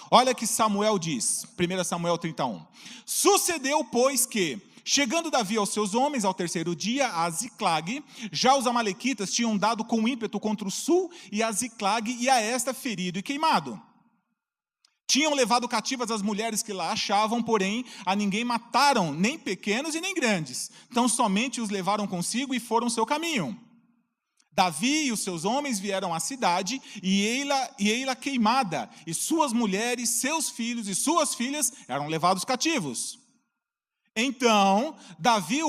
Olha que Samuel diz, 1 Samuel 31. Sucedeu, pois, que, chegando Davi aos seus homens ao terceiro dia, a Ziclag, já os amalequitas tinham dado com ímpeto contra o sul, e a Ziclag e a esta ferido e queimado. Tinham levado cativas as mulheres que lá achavam, porém a ninguém mataram, nem pequenos e nem grandes. Então somente os levaram consigo e foram seu caminho. Davi e os seus homens vieram à cidade, e ei-la queimada, e suas mulheres, seus filhos e suas filhas eram levados cativos. Então, Davi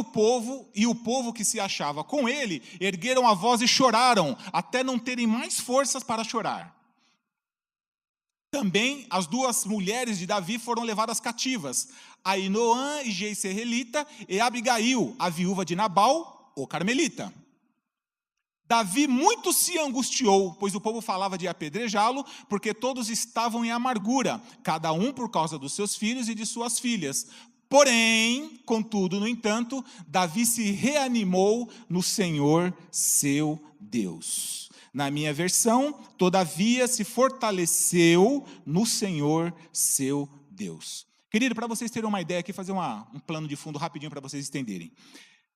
e o povo que se achava com ele, ergueram a voz e choraram, até não terem mais forças para chorar. Também as duas mulheres de Davi foram levadas cativas, Ainoã e Jezreelita, e Abigail, a viúva de Nabal, o carmelita. Davi muito se angustiou, pois o povo falava de apedrejá-lo, porque todos estavam em amargura, cada um por causa dos seus filhos e de suas filhas. Porém, contudo, no entanto, Davi se reanimou no Senhor, seu Deus. Na minha versão, todavia se fortaleceu no Senhor, seu Deus. Querido, para vocês terem uma ideia aqui, fazer um plano de fundo rapidinho para vocês entenderem.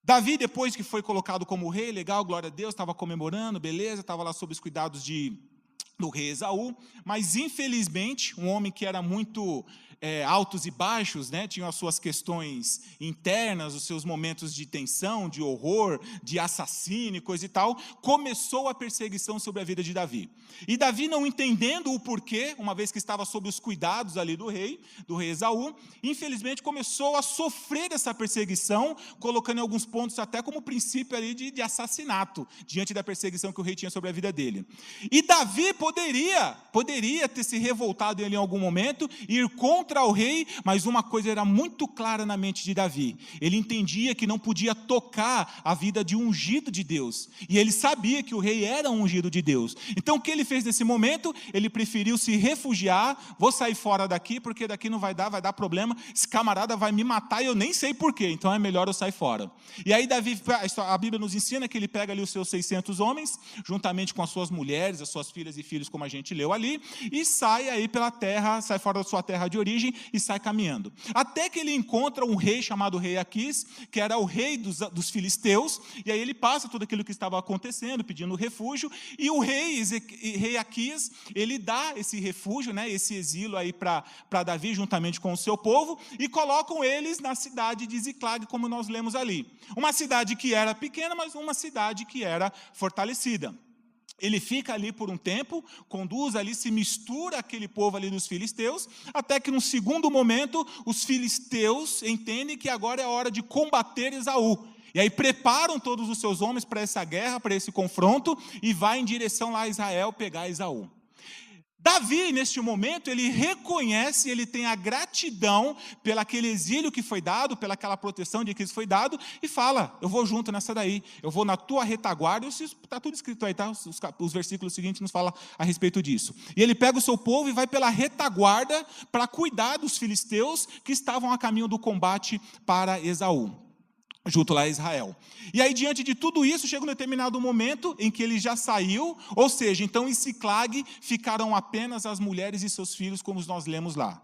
Davi, depois que foi colocado como rei, legal, glória a Deus, estava comemorando, beleza, estava lá sob os cuidados do rei Esaú, mas infelizmente, um homem que era muito altos e baixos, né, tinha as suas questões internas, os seus momentos de tensão, de horror, de assassino e coisa e tal, começou a perseguição sobre a vida de Davi. E Davi, não entendendo o porquê, uma vez que estava sob os cuidados ali do rei Esaú, infelizmente começou a sofrer essa perseguição, colocando em alguns pontos até como princípio ali de assassinato, diante da perseguição que o rei tinha sobre a vida dele. E Davi poderia ter se revoltado em algum momento, ir contra o rei, mas uma coisa era muito clara na mente de Davi: ele entendia que não podia tocar a vida de um ungido de Deus, e ele sabia que o rei era um ungido de Deus. Então o que ele fez nesse momento? Ele preferiu se refugiar. Vou sair fora daqui, porque daqui não vai dar problema, esse camarada vai me matar e eu nem sei porquê, então é melhor eu sair fora. E aí Davi, a Bíblia nos ensina que ele pega ali os seus 600 homens, juntamente com as suas mulheres, as suas filhas e filhos, como a gente leu ali, e sai aí pela terra, sai fora da sua terra de origem e sai caminhando. Até que ele encontra um rei chamado rei Aquis, que era o rei dos filisteus, e aí ele passa tudo aquilo que estava acontecendo, pedindo refúgio, e o rei Aquis, ele dá esse refúgio, né, esse exílio aí para Davi, juntamente com o seu povo, e colocam eles na cidade de Ziclag, como nós lemos ali. Uma cidade que era pequena, mas uma cidade que era fortalecida. Ele fica ali por um tempo, conduz ali, se mistura aquele povo ali dos filisteus, até que num segundo momento, os filisteus entendem que agora é a hora de combater Esaú. E aí preparam todos os seus homens para essa guerra, para esse confronto, e vai em direção lá a Israel pegar Esaú. Davi, neste momento, ele reconhece, ele tem a gratidão pelo aquele exílio que foi dado, pela aquela proteção de que foi dado, e fala: eu vou junto nessa daí, eu vou na tua retaguarda. Está tudo escrito aí, tá? Os versículos seguintes nos falam a respeito disso. E ele pega o seu povo e vai pela retaguarda para cuidar dos filisteus que estavam a caminho do combate para Esaú, junto lá a Israel. E aí, diante de tudo isso, chega um determinado momento em que ele já saiu, ou seja, então em Ziclag ficaram apenas as mulheres e seus filhos, como nós lemos lá.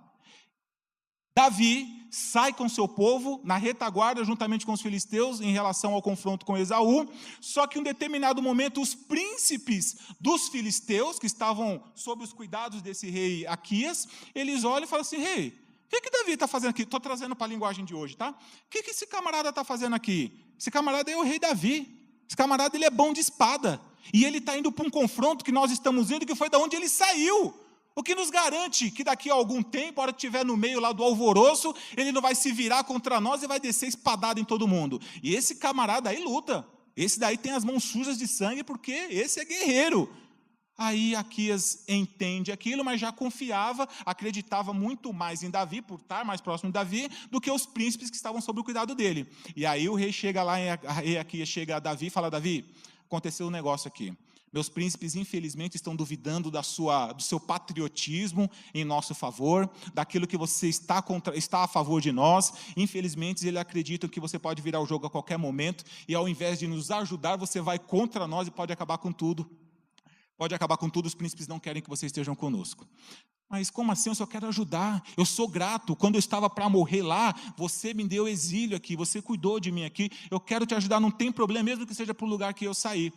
Davi sai com seu povo na retaguarda, juntamente com os filisteus, em relação ao confronto com Esaú, só que em um determinado momento, os príncipes dos filisteus, que estavam sob os cuidados desse rei Aquias, eles olham e falam assim: rei, o que Davi está fazendo aqui? Estou trazendo para a linguagem de hoje, tá? O que esse camarada está fazendo aqui? Esse camarada é o rei Davi. Esse camarada, ele é bom de espada. E ele está indo para um confronto que nós estamos indo, que foi da onde ele saiu. O que nos garante que daqui a algum tempo, a hora que estiver no meio lá do alvoroço, ele não vai se virar contra nós e vai descer espadado em todo mundo. E esse camarada aí luta. Esse daí tem as mãos sujas de sangue, porque esse é guerreiro. Aí Aquias entende aquilo, mas já confiava, acreditava muito mais em Davi, por estar mais próximo de Davi, do que os príncipes que estavam sob o cuidado dele. E aí o rei chega lá, Aquias chega a Davi e fala: Davi, aconteceu um negócio aqui. Meus príncipes, infelizmente, estão duvidando do seu patriotismo em nosso favor, daquilo que você está a favor de nós. Infelizmente, eles acreditam que você pode virar o jogo a qualquer momento, e ao invés de nos ajudar, você vai contra nós e pode acabar com tudo. Pode acabar com tudo, os príncipes não querem que vocês estejam conosco. Mas como assim? Eu só quero ajudar. Eu sou grato. Quando eu estava para morrer lá, você me deu exílio aqui, você cuidou de mim aqui. Eu quero te ajudar, não tem problema, mesmo que seja para o lugar que eu saí.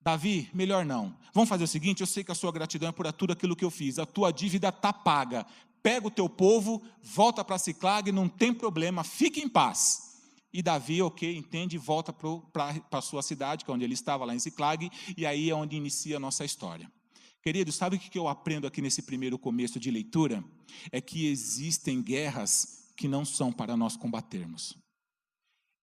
Davi, melhor não. Vamos fazer o seguinte, eu sei que a sua gratidão é por tudo aquilo que eu fiz. A tua dívida está paga. Pega o teu povo, volta para Siclag, não tem problema, fique em paz. E Davi, ok, entende, volta para a sua cidade, que é onde ele estava, lá em Siclag, e aí é onde inicia a nossa história. Querido, sabe o que eu aprendo aqui nesse primeiro começo de leitura? É que existem guerras que não são para nós combatermos.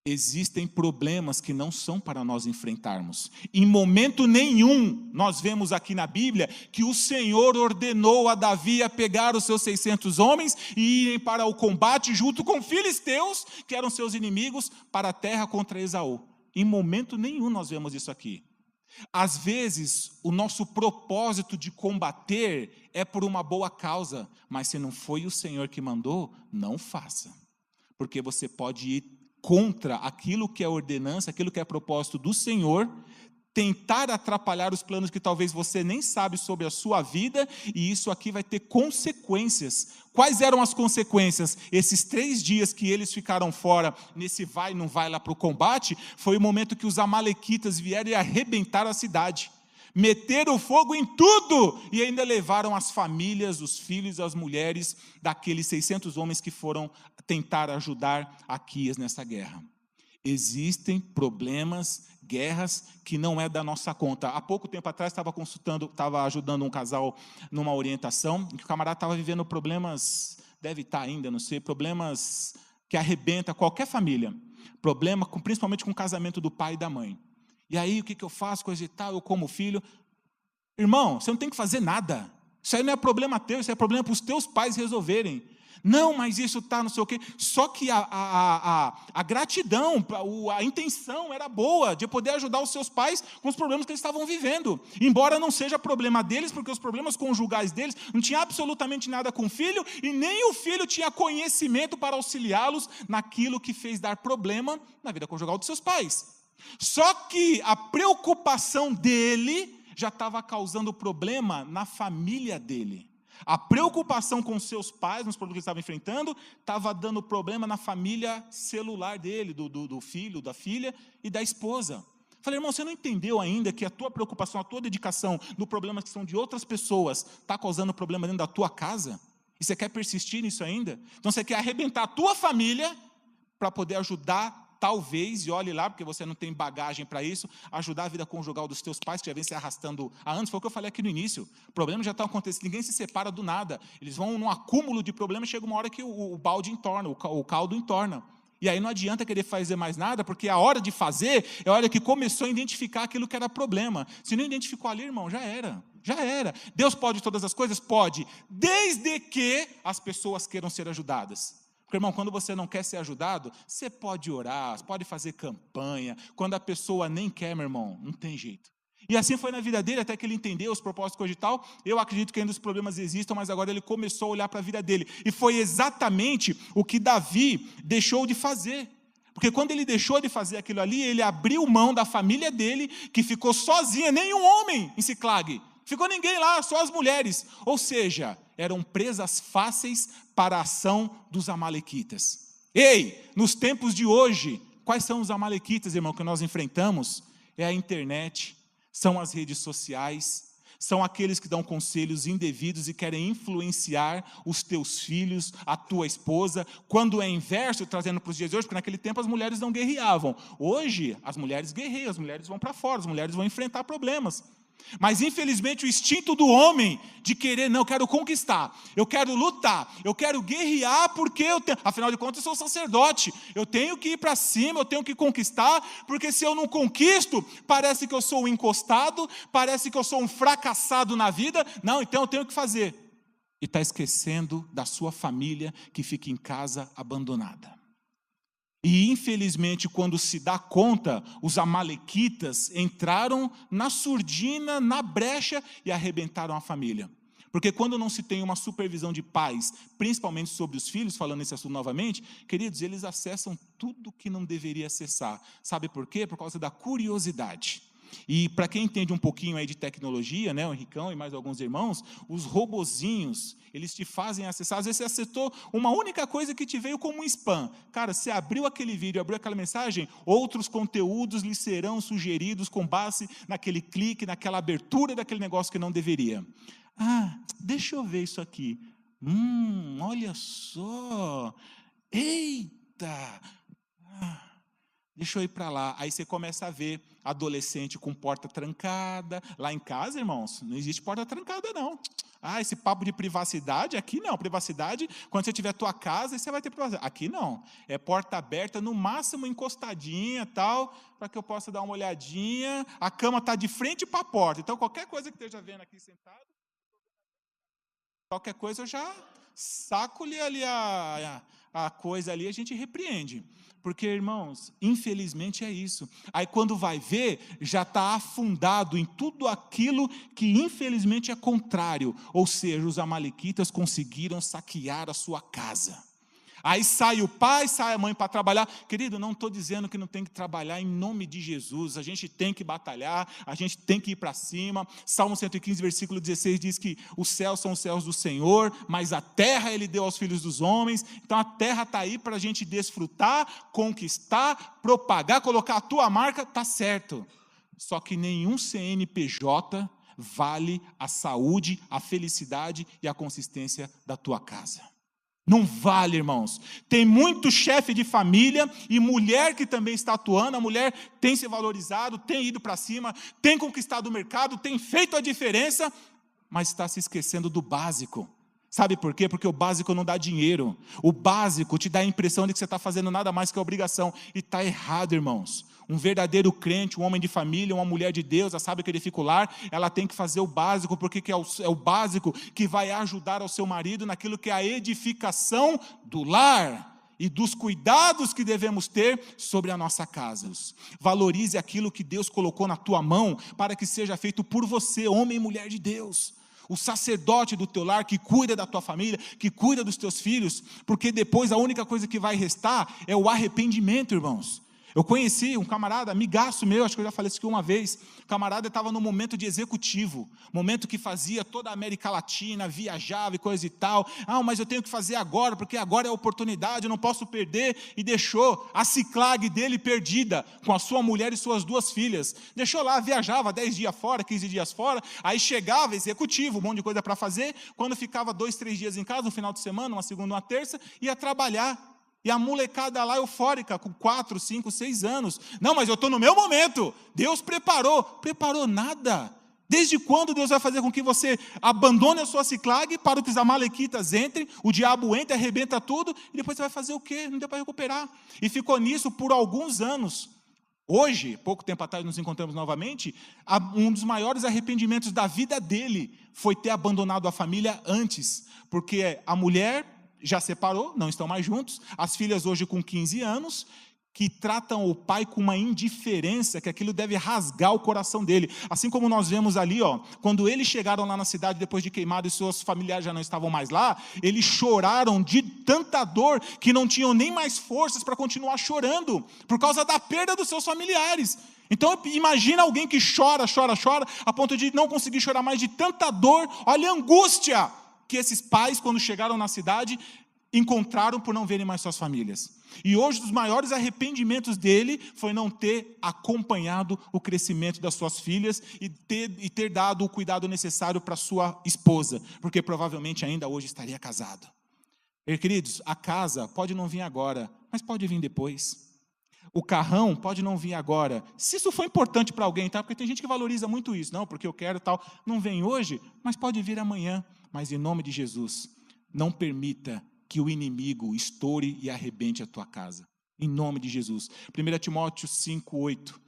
Existem problemas que não são para nós enfrentarmos. Em momento nenhum, nós vemos aqui na Bíblia que o Senhor ordenou a Davi a pegar os seus 600 homens e irem para o combate junto com filisteus, que eram seus inimigos, para a terra contra Esaú. Em momento nenhum nós vemos isso aqui. Às vezes, o nosso propósito de combater é por uma boa causa, mas se não foi o Senhor que mandou, não faça. Porque você pode ir contra aquilo que é ordenança, aquilo que é propósito do Senhor, tentar atrapalhar os planos que talvez você nem sabe sobre a sua vida, e isso aqui vai ter consequências. Quais eram as consequências? Esses 3 dias que eles ficaram fora, nesse vai e não vai lá para o combate, foi o momento que os amalequitas vieram e arrebentaram a cidade. Meteram fogo em tudo e ainda levaram as famílias, os filhos, as mulheres daqueles 600 homens que foram tentar ajudar Aquias nessa guerra. Existem problemas, guerras que não é da nossa conta. Há pouco tempo atrás estava ajudando um casal numa orientação, em que o camarada estava vivendo problemas, deve estar ainda, não sei, problemas que arrebenta qualquer família. Problema principalmente com o casamento do pai e da mãe. E aí, o que eu faço, coisa e tal, eu como filho. Irmão, você não tem que fazer nada. Isso aí não é problema teu, isso é problema para os teus pais resolverem. Não, mas isso está não sei o quê. Só que a gratidão, a intenção era boa, de poder ajudar os seus pais com os problemas que eles estavam vivendo. Embora não seja problema deles, porque os problemas conjugais deles não tinha absolutamente nada com o filho, e nem o filho tinha conhecimento para auxiliá-los naquilo que fez dar problema na vida conjugal dos seus pais. Só que a preocupação dele já estava causando problema na família dele. A preocupação com seus pais, nos problemas que ele estava enfrentando, estava dando problema na família celular dele, do filho, da filha e da esposa. Falei, irmão, você não entendeu ainda que a tua preocupação, a tua dedicação no problema que são de outras pessoas, está causando problema dentro da tua casa? E você quer persistir nisso ainda? Então você quer arrebentar a tua família para poder ajudar, talvez, e olhe lá, porque você não tem bagagem para isso, ajudar a vida conjugal dos teus pais, que já vem se arrastando há anos. Foi o que eu falei aqui no início. O problema já está acontecendo, ninguém se separa do nada. Eles vão num acúmulo de problemas, chega uma hora que o balde entorna, o caldo entorna. E aí não adianta querer fazer mais nada, porque a hora de fazer é a hora que começou a identificar aquilo que era problema. Se não identificou ali, irmão, já era. Já era. Deus pode todas as coisas? Pode. Desde que as pessoas queiram ser ajudadas. Porque, irmão, quando você não quer ser ajudado, você pode orar, pode fazer campanha. Quando a pessoa nem quer, meu irmão, não tem jeito. E assim foi na vida dele, até que ele entendeu os propósitos cogital. Eu acredito que ainda os problemas existam, mas agora ele começou a olhar para a vida dele. E foi exatamente o que Davi deixou de fazer. Porque quando ele deixou de fazer aquilo ali, ele abriu mão da família dele, que ficou sozinha, nenhum homem em Siclag. Ficou ninguém lá, só as mulheres. Ou seja, eram presas fáceis para a ação dos amalequitas. Ei, nos tempos de hoje, quais são os amalequitas, irmão, que nós enfrentamos? É a internet, são as redes sociais, são aqueles que dão conselhos indevidos e querem influenciar os teus filhos, a tua esposa. Quando é inverso, trazendo para os dias de hoje, porque naquele tempo as mulheres não guerreavam. Hoje, as mulheres guerreiam, as mulheres vão para fora, as mulheres vão enfrentar problemas. Mas infelizmente o instinto do homem de querer, não, eu quero conquistar, eu quero lutar, eu quero guerrear porque afinal de contas eu sou sacerdote, eu tenho que ir para cima, eu tenho que conquistar, porque se eu não conquisto, parece que eu sou um encostado, parece que eu sou um fracassado na vida, não, então eu tenho que fazer. E está esquecendo da sua família que fica em casa abandonada. E, infelizmente, quando se dá conta, os amalequitas entraram na surdina, na brecha e arrebentaram a família. Porque quando não se tem uma supervisão de pais, principalmente sobre os filhos, falando nesse assunto novamente, queridos, eles acessam tudo que não deveria acessar. Sabe por quê? Por causa da curiosidade. E para quem entende um pouquinho aí de tecnologia, né, o Henricão e mais alguns irmãos, os robozinhos, eles te fazem acessar. Às vezes você acessou uma única coisa que te veio como um spam. Cara, você abriu aquele vídeo, abriu aquela mensagem, outros conteúdos lhe serão sugeridos com base naquele clique, naquela abertura daquele negócio que não deveria. Ah, deixa eu ver isso aqui. Olha só. Eita! Deixa eu ir para lá. Aí você começa a ver adolescente com porta trancada. Lá em casa, irmãos, não existe porta trancada, não. Esse papo de privacidade, aqui não. Privacidade, quando você tiver a tua casa, você vai ter privacidade. Aqui não. É porta aberta, no máximo encostadinha, tal, para que eu possa dar uma olhadinha. A cama está de frente para a porta. Então, qualquer coisa que esteja vendo aqui sentado, qualquer coisa eu já saco-lhe ali a coisa ali, a gente repreende. Porque, irmãos, infelizmente é isso. Aí quando vai ver, já está afundado em tudo aquilo que infelizmente é contrário. Ou seja, os amalequitas conseguiram saquear a sua casa. Aí sai o pai, sai a mãe para trabalhar. Querido, não estou dizendo que não tem que trabalhar em nome de Jesus. A gente tem que batalhar, a gente tem que ir para cima. Salmo 115, versículo 16 diz que os céus são os céus do Senhor, mas a terra Ele deu aos filhos dos homens. Então a terra está aí para a gente desfrutar, conquistar, propagar, colocar a tua marca, está certo. Só que nenhum CNPJ vale a saúde, a felicidade e a consistência da tua casa. Não vale, irmãos. Tem muito chefe de família e mulher que também está atuando. A mulher tem se valorizado, tem ido para cima, tem conquistado o mercado, tem feito a diferença, mas está se esquecendo do básico. Sabe por quê? Porque o básico não dá dinheiro. O básico te dá a impressão de que você está fazendo nada mais que a obrigação. E está errado, irmãos. Um verdadeiro crente, um homem de família, uma mulher de Deus, a sábia edificular, ela tem que fazer o básico, porque é o básico que vai ajudar ao seu marido naquilo que é a edificação do lar e dos cuidados que devemos ter sobre a nossa casa. Valorize aquilo que Deus colocou na tua mão para que seja feito por você, homem e mulher de Deus. O sacerdote do teu lar que cuida da tua família, que cuida dos teus filhos, porque depois a única coisa que vai restar é o arrependimento, irmãos. Eu conheci um camarada, amigaço meu, acho que eu já falei isso aqui uma vez. O camarada estava no momento de executivo, momento que fazia toda a América Latina, viajava e coisa e tal. Mas eu tenho que fazer agora, porque agora é a oportunidade, eu não posso perder. E deixou a Ciclag dele perdida, com a sua mulher e suas 2 filhas. Deixou lá, viajava 10 dias fora, 15 dias fora, aí chegava, executivo, um monte de coisa para fazer. Quando ficava 2, 3 dias em casa, no final de semana, uma segunda, uma terça, ia trabalhar. E a molecada lá eufórica, com 4, 5, 6 anos. Não, mas eu estou no meu momento. Deus preparou. Preparou nada. Desde quando Deus vai fazer com que você abandone a sua Ciclag para que os amalequitas entrem, o diabo entra, arrebenta tudo, e depois você vai fazer o quê? Não deu para recuperar. E ficou nisso por alguns anos. Hoje, pouco tempo atrás, nos encontramos novamente, um dos maiores arrependimentos da vida dele foi ter abandonado a família antes, porque a mulher já separou, não estão mais juntos, as filhas hoje com 15 anos, que tratam o pai com uma indiferença, que aquilo deve rasgar o coração dele, assim como nós vemos ali, quando eles chegaram lá na cidade, depois de queimado, e seus familiares já não estavam mais lá, eles choraram de tanta dor, que não tinham nem mais forças para continuar chorando, por causa da perda dos seus familiares. Então imagina alguém que chora, a ponto de não conseguir chorar mais de tanta dor. Olha a angústia que esses pais, quando chegaram na cidade, encontraram por não verem mais suas famílias. E hoje, um dos maiores arrependimentos dele foi não ter acompanhado o crescimento das suas filhas e ter dado o cuidado necessário para sua esposa, porque provavelmente ainda hoje estaria casado. E, queridos, a casa pode não vir agora, mas pode vir depois. O carrão pode não vir agora, se isso for importante para alguém, tá? Porque tem gente que valoriza muito isso, não, porque eu quero tal, não vem hoje, mas pode vir amanhã. Mas em nome de Jesus, não permita que o inimigo estoure e arrebente a tua casa. Em nome de Jesus. 1 Timóteo 5:8.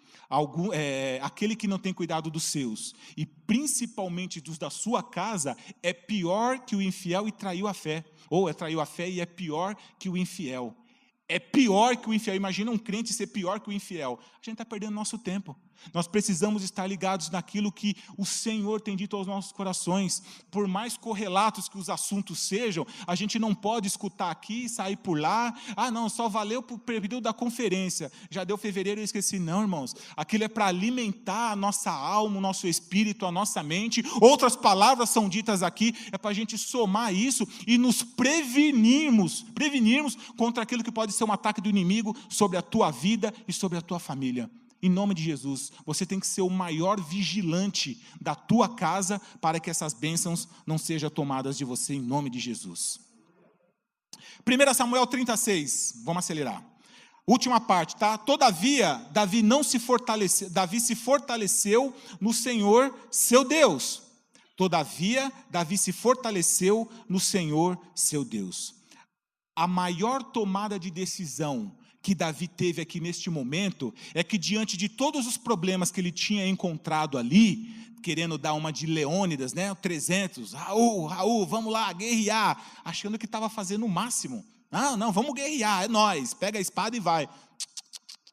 Aquele que não tem cuidado dos seus, e principalmente dos da sua casa, é pior que o infiel e traiu a fé. Ou traiu a fé e é pior que o infiel. É pior que o infiel. Imagina um crente ser pior que o infiel. A gente está perdendo nosso tempo. Nós precisamos estar ligados naquilo que o Senhor tem dito aos nossos corações. Por mais correlatos que os assuntos sejam, a gente não pode escutar aqui e sair por lá. Ah, não, só valeu para o período da conferência. Já deu fevereiro e eu esqueci. Não, irmãos. Aquilo é para alimentar a nossa alma, o nosso espírito, a nossa mente. Outras palavras são ditas aqui, é para a gente somar isso e nos prevenirmos contra aquilo que pode ser um ataque do inimigo sobre a tua vida e sobre a tua família. Em nome de Jesus, você tem que ser o maior vigilante da tua casa para que essas bênçãos não sejam tomadas de você, em nome de Jesus. 1 Samuel 36, vamos acelerar. Última parte, tá? Todavia, Davi se fortaleceu no Senhor, seu Deus. Todavia, Davi se fortaleceu no Senhor, seu Deus. A maior tomada de decisão que Davi teve aqui neste momento, é que diante de todos os problemas que ele tinha encontrado ali, querendo dar uma de Leônidas, né, 300, Raul, vamos lá, guerrear, achando que estava fazendo o máximo. Não, vamos guerrear, é nós, pega a espada e vai.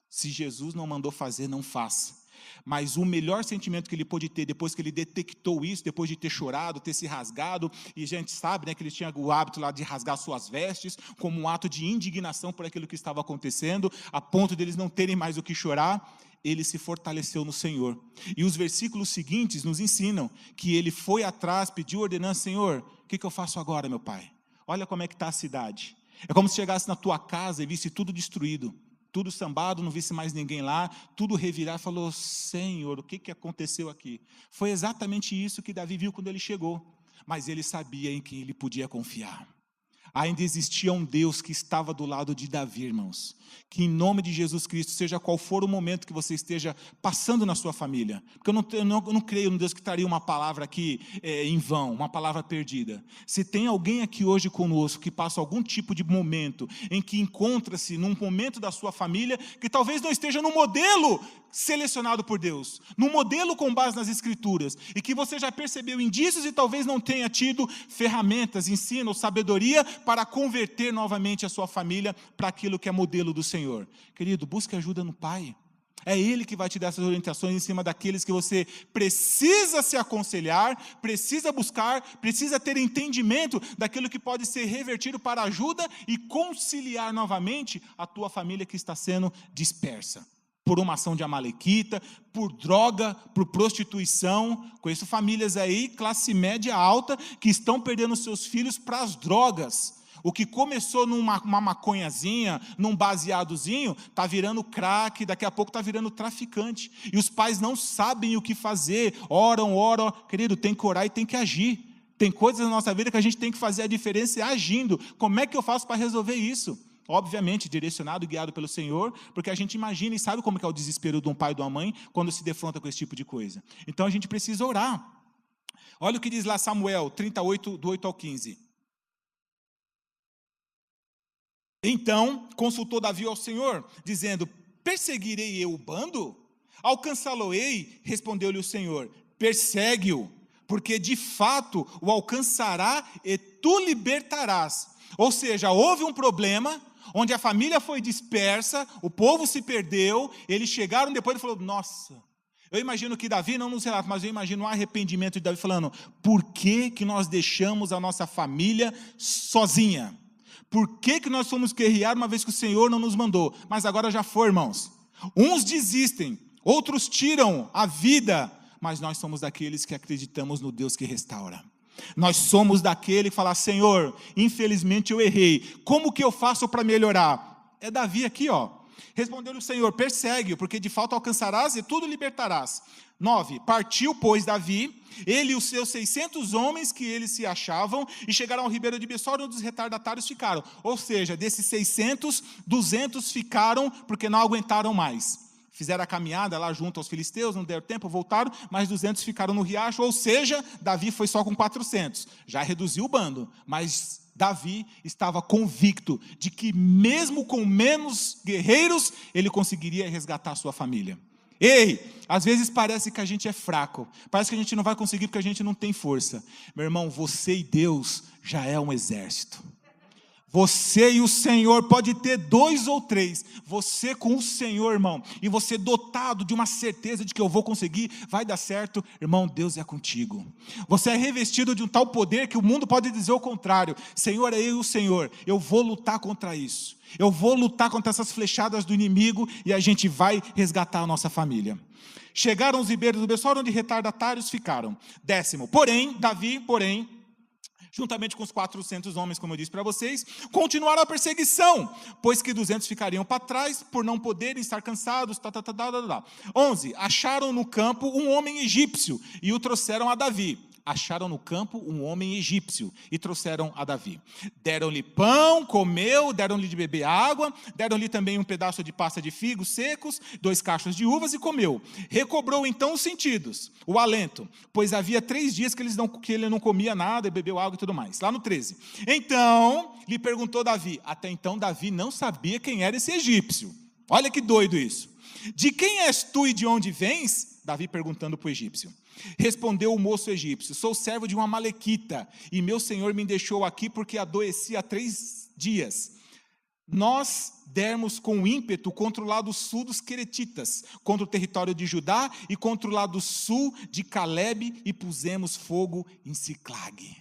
Se Jesus não mandou fazer, não faça. Mas o melhor sentimento que ele pôde ter, depois que ele detectou isso, depois de ter chorado, ter se rasgado, e a gente sabe, né, que ele tinha o hábito lá de rasgar suas vestes, como um ato de indignação por aquilo que estava acontecendo, a ponto deles não terem mais o que chorar, ele se fortaleceu no Senhor. E os versículos seguintes nos ensinam que ele foi atrás, pediu ordenança: Senhor, o que eu faço agora, meu pai? Olha como é que está a cidade. É como se chegasse na tua casa e visse tudo destruído, tudo sambado, não visse mais ninguém lá, tudo revirar, falou: Senhor, o que aconteceu aqui? Foi exatamente isso que Davi viu quando ele chegou, mas ele sabia em quem ele podia confiar. Ainda existia um Deus que estava do lado de Davi, irmãos. Que em nome de Jesus Cristo, seja qual for o momento que você esteja passando na sua família, porque eu não creio no Deus que traria uma palavra aqui em vão, uma palavra perdida. Se tem alguém aqui hoje conosco que passa algum tipo de momento em que encontra-se num momento da sua família que talvez não esteja no modelo selecionado por Deus, num modelo com base nas Escrituras, e que você já percebeu indícios e talvez não tenha tido ferramentas, ensino ou sabedoria para converter novamente a sua família para aquilo que é modelo do Senhor. Querido, busque ajuda no Pai. É Ele que vai te dar essas orientações em cima daqueles que você precisa se aconselhar, precisa buscar, precisa ter entendimento daquilo que pode ser revertido para ajuda e conciliar novamente a tua família que está sendo dispersa. Por uma ação de amalequita, por droga, por prostituição. Conheço famílias aí, classe média alta, que estão perdendo seus filhos para as drogas. O que começou numa maconhazinha, num baseadozinho, está virando crack, daqui a pouco está virando traficante. E os pais não sabem o que fazer, oram. Querido, tem que orar e tem que agir. Tem coisas na nossa vida que a gente tem que fazer a diferença agindo. Como é que eu faço para resolver isso? Obviamente, direcionado e guiado pelo Senhor, porque a gente imagina e sabe como que é o desespero de um pai e de uma mãe quando se defronta com esse tipo de coisa. Então a gente precisa orar. Olha o que diz lá Samuel 38, do 8 ao 15. Então consultou Davi ao Senhor, dizendo: perseguirei eu o bando? Alcançá-lo-ei? Respondeu-lhe o Senhor: persegue-o, porque de fato o alcançará e tu libertarás. Ou seja, houve um problema, onde a família foi dispersa, o povo se perdeu, eles chegaram depois e falaram: nossa, eu imagino que Davi, não nos relata, mas eu imagino um arrependimento de Davi falando: por que nós deixamos a nossa família sozinha? Por que nós fomos guerrear uma vez que o Senhor não nos mandou? Mas agora já foi, irmãos. Uns desistem, outros tiram a vida, mas nós somos daqueles que acreditamos no Deus que restaura. Nós somos daquele que fala: Senhor, infelizmente eu errei, como que eu faço para melhorar? É Davi aqui, ó. Respondeu-lhe o Senhor: persegue-o, porque de fato alcançarás e tudo libertarás. 9, partiu, pois, Davi, ele e os seus 600 homens que eles se achavam, e chegaram ao ribeiro de Bessor, onde os retardatários ficaram. Ou seja, desses 600, 200 ficaram, porque não aguentaram mais. Fizeram a caminhada lá junto aos filisteus, não deram tempo, voltaram, mas 200 ficaram no riacho, ou seja, Davi foi só com 400. Já reduziu o bando, mas Davi estava convicto de que mesmo com menos guerreiros, ele conseguiria resgatar a sua família. Ei, às vezes parece que a gente é fraco, parece que a gente não vai conseguir porque a gente não tem força. Meu irmão, você e Deus já é um exército. Você e o Senhor, pode ter 2 ou 3, você com o Senhor, irmão, e você dotado de uma certeza de que eu vou conseguir, vai dar certo, irmão, Deus é contigo. Você é revestido de um tal poder que o mundo pode dizer o contrário. Senhor, é eu e o Senhor, eu vou lutar contra isso, eu vou lutar contra essas flechadas do inimigo, e a gente vai resgatar a nossa família. Chegaram os ribeiros do Besor, onde retardatários ficaram. 10º, Davi, juntamente com os 400 homens, como eu disse para vocês, continuaram a perseguição, pois que 200 ficariam para trás, por não poderem estar cansados. 11, acharam no campo um homem egípcio, e o trouxeram a Davi. Acharam no campo um homem egípcio, e trouxeram a Davi. Deram-lhe pão, comeu, deram-lhe de beber água, deram-lhe também um pedaço de pasta de figos secos, 2 cachos de uvas, e comeu. Recobrou então os sentidos, o alento, pois havia 3 dias que ele não comia nada, e bebeu água e tudo mais. Lá no 13. Então, lhe perguntou Davi. Até então, Davi não sabia quem era esse egípcio. Olha que doido isso. De quem és tu e de onde vens? Davi perguntando para o egípcio. Respondeu o moço egípcio: sou servo de uma amalequita, e meu senhor me deixou aqui porque adoeci há 3 dias. Nós demos com ímpeto contra o lado sul dos queretitas, contra o território de Judá e contra o lado sul de Calebe, e pusemos fogo em Siclag.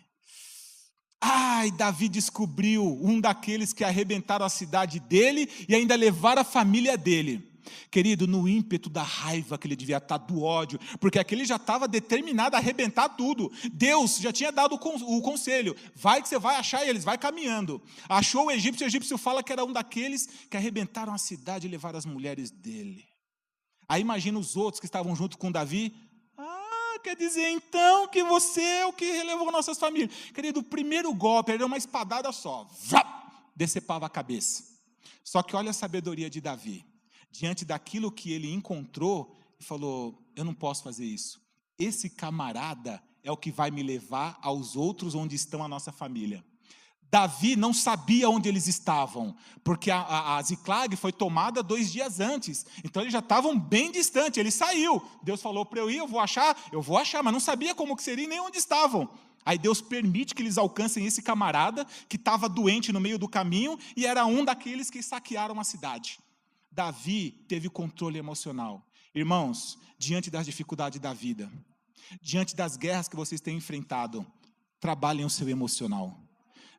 Ai, Davi descobriu um daqueles que arrebentaram a cidade dele e ainda levaram a família dele. Querido, no ímpeto da raiva que ele devia estar, do ódio, porque aquele já estava determinado a arrebentar tudo. Deus já tinha dado o conselho: vai que você vai achar eles, vai caminhando. Achou o egípcio fala que era um daqueles que arrebentaram a cidade e levaram as mulheres dele. Aí imagina os outros que estavam junto com Davi. Quer dizer então que você é o que relevou nossas famílias. Querido, o primeiro golpe era uma espadada só, decepava a cabeça. Só que olha a sabedoria de Davi. Diante daquilo que ele encontrou, ele falou: eu não posso fazer isso. Esse camarada é o que vai me levar aos outros onde estão a nossa família. Davi não sabia onde eles estavam, porque a Ziclag foi tomada 2 dias antes, então eles já estavam bem distantes. Ele saiu, Deus falou para eu ir, eu vou achar, mas não sabia como que seria nem onde estavam. Aí Deus permite que eles alcancem esse camarada, que estava doente no meio do caminho, e era um daqueles que saquearam a cidade. Davi teve controle emocional. Irmãos, diante das dificuldades da vida, diante das guerras que vocês têm enfrentado, trabalhem o seu emocional.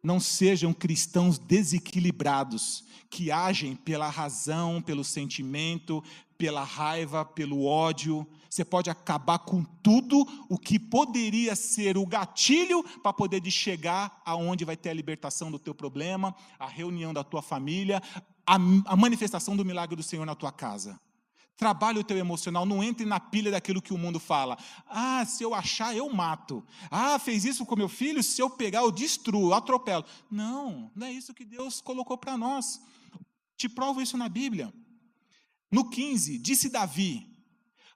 Não sejam cristãos desequilibrados, que agem pela razão, pelo sentimento, pela raiva, pelo ódio. Você pode acabar com tudo o que poderia ser o gatilho para poder chegar aonde vai ter a libertação do teu problema, a reunião da tua família, a manifestação do milagre do Senhor na tua casa. Trabalhe o teu emocional, não entre na pilha daquilo que o mundo fala. Se eu achar, eu mato. Fez isso com meu filho, se eu pegar, eu destruo, eu atropelo. Não é isso que Deus colocou para nós. Te provo isso na Bíblia. No 15, disse Davi: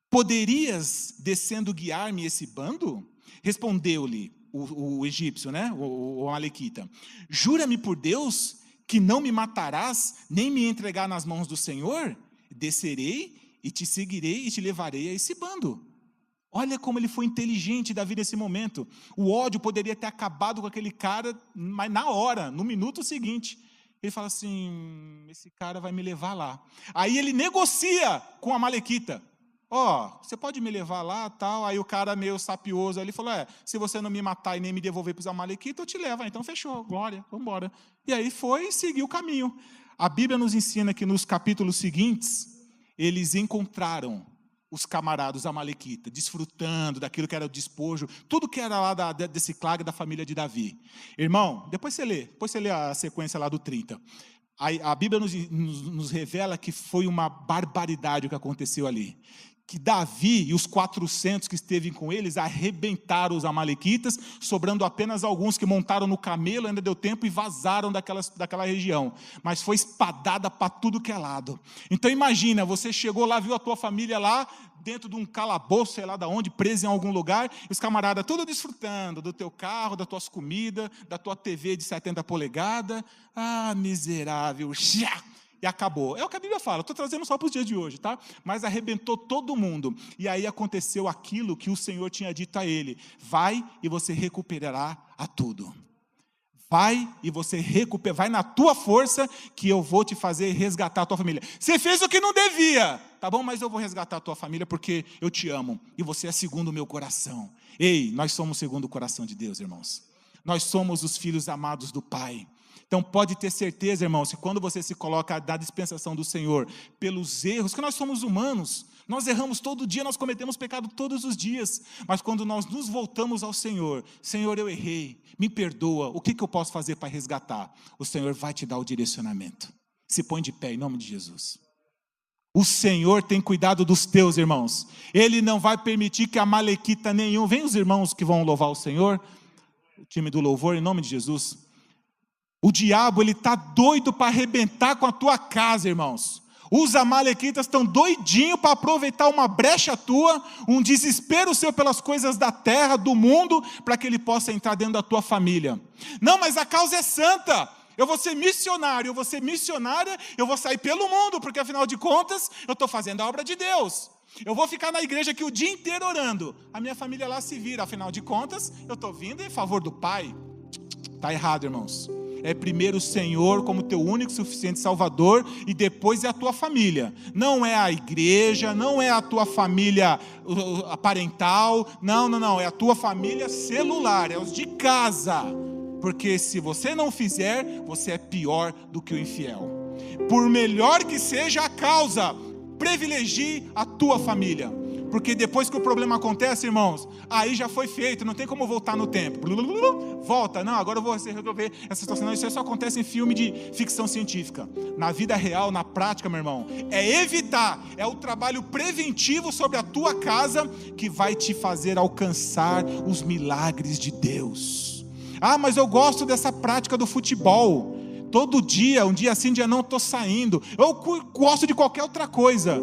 poderias, descendo, guiar-me esse bando? Respondeu-lhe o egípcio, o amalequita: jura-me por Deus que não me matarás, nem me entregar nas mãos do Senhor? Descerei e te seguirei e te levarei a esse bando. Olha como ele foi inteligente, Davi, nesse momento. O ódio poderia ter acabado com aquele cara, mas na hora, no minuto seguinte. Ele fala assim: esse cara vai me levar lá. Aí ele negocia com a amalequita. Você pode me levar lá, tal. Aí o cara meio sapioso, ele falou: se você não me matar e nem me devolver para os amalequitas, eu te levo. Então fechou, glória, vamos embora. E aí foi e seguiu o caminho. A Bíblia nos ensina que nos capítulos seguintes, eles encontraram os camaradas amalequitas, desfrutando daquilo que era o despojo, tudo que era lá desse Ciclag da família de Davi. Irmão, depois você lê a sequência lá do 30. A Bíblia nos revela que foi uma barbaridade o que aconteceu ali. Que Davi e os 400 que esteve com eles arrebentaram os amalequitas, sobrando apenas alguns que montaram no camelo, ainda deu tempo e vazaram daquela região. Mas foi espadada para tudo que é lado. Então imagina, você chegou lá, viu a tua família lá, dentro de um calabouço, sei lá de onde, preso em algum lugar, e os camaradas todos desfrutando do teu carro, das tuas comidas, da tua TV de 70 polegadas. Miserável, e acabou. É o que a Bíblia fala, estou trazendo só para os dias de hoje, tá? Mas arrebentou todo mundo. E aí aconteceu aquilo que o Senhor tinha dito a ele: vai e você recuperará a tudo. Vai e você recupera, vai na tua força que eu vou te fazer resgatar a tua família. Você fez o que não devia, tá bom? Mas eu vou resgatar a tua família porque eu te amo e você é segundo o meu coração. Ei, nós somos segundo o coração de Deus, irmãos. Nós somos os filhos amados do Pai. Então pode ter certeza, irmãos, que quando você se coloca da dispensação do Senhor, pelos erros, que nós somos humanos, nós erramos todo dia, nós cometemos pecado todos os dias, mas quando nós nos voltamos ao Senhor, Senhor, eu errei, me perdoa, o que eu posso fazer para resgatar? O Senhor vai te dar o direcionamento. Se põe de pé em nome de Jesus. O Senhor tem cuidado dos teus, irmãos. Ele não vai permitir que amalequita nenhum, vem os irmãos que vão louvar o Senhor, o time do louvor, em nome de Jesus. O diabo, ele está doido para arrebentar com a tua casa, irmãos. Os amalequitas estão doidinhos para aproveitar uma brecha tua, um desespero seu pelas coisas da terra, do mundo, para que ele possa entrar dentro da tua família. Não, mas a causa é santa. Eu vou ser missionário, eu vou ser missionária, eu vou sair pelo mundo, porque afinal de contas, eu estou fazendo a obra de Deus. Eu vou ficar na igreja aqui o dia inteiro orando. A minha família lá se vira, afinal de contas, eu estou vindo em favor do Pai. Está errado, irmãos. É primeiro o Senhor como teu único e suficiente Salvador, e depois é a tua família. Não é a igreja, não é a tua família parental, não, é a tua família celular, é os de casa. Porque se você não fizer, você é pior do que o infiel. Por melhor que seja a causa, privilegie a tua família. Porque depois que o problema acontece, irmãos, aí já foi feito, não tem como voltar no tempo. Volta, não, agora eu vou resolver essa situação. Não, isso só acontece em filme de ficção científica. Na vida real, na prática, meu irmão, é evitar, é o trabalho preventivo sobre a tua casa que vai te fazer alcançar os milagres de Deus. Ah, mas eu gosto dessa prática do futebol. Todo dia, um dia sim, um dia não, estou saindo. Eu gosto de qualquer outra coisa.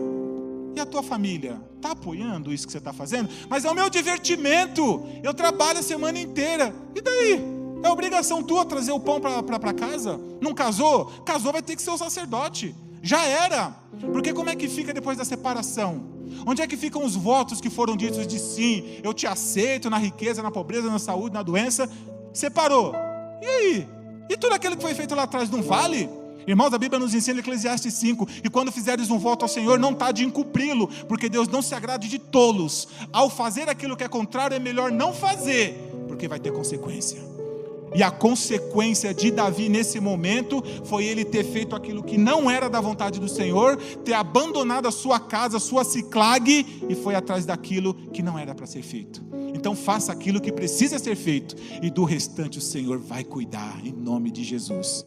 E a tua família? Está apoiando isso que você está fazendo? Mas é o meu divertimento. Eu trabalho a semana inteira. E daí? É obrigação tua trazer o pão para casa? Não casou? Casou, vai ter que ser o sacerdote. Já era. Porque como é que fica depois da separação? Onde é que ficam os votos que foram ditos de sim? Eu te aceito na riqueza, na pobreza, na saúde, na doença. Separou. E aí? E tudo aquilo que foi feito lá atrás não vale? Irmãos, a Bíblia nos ensina em Eclesiastes 5, e quando fizeres um voto ao Senhor, não está de incumpri-lo, porque Deus não se agrada de tolos. Ao fazer aquilo que é contrário, é melhor não fazer, porque vai ter consequência. E a consequência de Davi nesse momento, foi ele ter feito aquilo que não era da vontade do Senhor, ter abandonado a sua casa, a sua Siclag, e foi atrás daquilo que não era para ser feito. Então faça aquilo que precisa ser feito, e do restante o Senhor vai cuidar, em nome de Jesus.